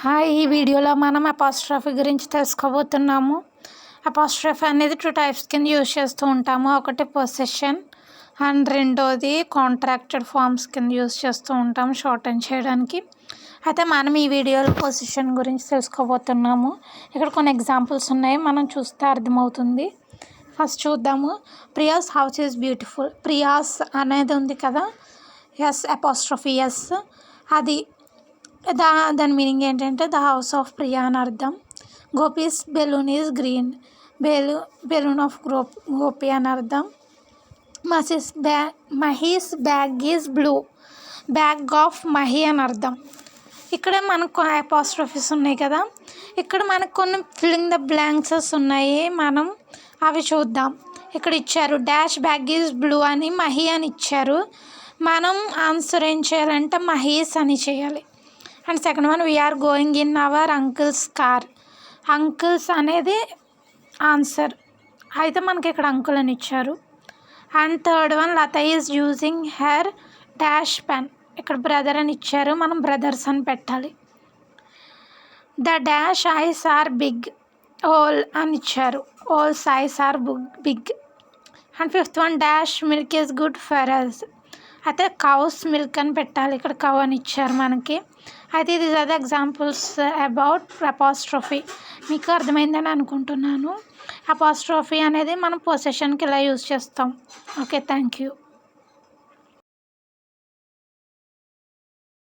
Hi, ఈ వీడియోలో మనం అపాస్ట్రఫీ గురించి తెలుసుకోబోతున్నాము. అపాస్ట్రఫీ అనేది 2 టైప్స్ కింద యూజ్ చేస్తూ ఉంటాము. ఒకటి పొసెషన్ అండ్ రెండోది కాంట్రాక్టెడ్ ఫార్మ్స్ కింద యూజ్ చేస్తూ ఉంటాము షార్టన్ చేయడానికి. అయితే మనం ఈ వీడియోలో పొసెషన్ గురించి తెలుసుకోబోతున్నాము. ఇక్కడ కొన్ని ఎగ్జాంపుల్స్ ఉన్నాయి, మనం చూస్తే అర్థమవుతుంది. ఫస్ట్ చూద్దాము. Priya's house is beautiful. Priya's అనేది ఉంది కదా, ఎస్ అపాస్ట్రఫీ ఎస్, అది దాని మీనింగ్ ఏంటంటే ద హౌస్ ఆఫ్ ప్రియా అని అర్థం. Gopis balloon is green. Balloon of Gopi అని అర్థం. Mahi's bag is blue. Bag of Mahi అని అర్థం. ఇక్కడ మనకు అపాస్ట్రఫీస్ ఉన్నాయి కదా, ఇక్కడ మనకు కొన్ని ఫిల్లింగ్ ద బ్లాంక్సెస్ ఉన్నాయి, మనం అవి చూద్దాం. ఇక్కడ ఇచ్చారు డాష్ బ్యాగ్ ఈజ్ బ్లూ అని మహి అని ఇచ్చారు. మనం ఆన్సర్ ఏం చేయాలంటే మహీస్ అని చేయాలి. And second one, we're going in our uncle's car. Uncle's అనేది ఆన్సర్, అయితే మనకి ఇక్కడ అంకుల్ అని ఇచ్చారు. And third one, Lata is using her dash pen. ఇక్కడ బ్రదర్ అని ఇచ్చారు, మనం బ్రదర్స్ అని పెట్టాలి. The dash eyes are big. Owl అని ఇచ్చారు, owls eyes are big. And fifth one, dash milk is good for us. అయితే కౌస్ మిల్క్ అని పెట్టాలి, ఇక్కడ కౌ అని ఇచ్చారు మనకి. అయితే ఇది are the examples about apostrophe. మీకు అర్థమైందని అనుకుంటున్నాను. అపాస్ట్రఫీ అనేది మనం పొసెషన్కి ఇలా యూజ్ చేస్తాం. Okay, thank you.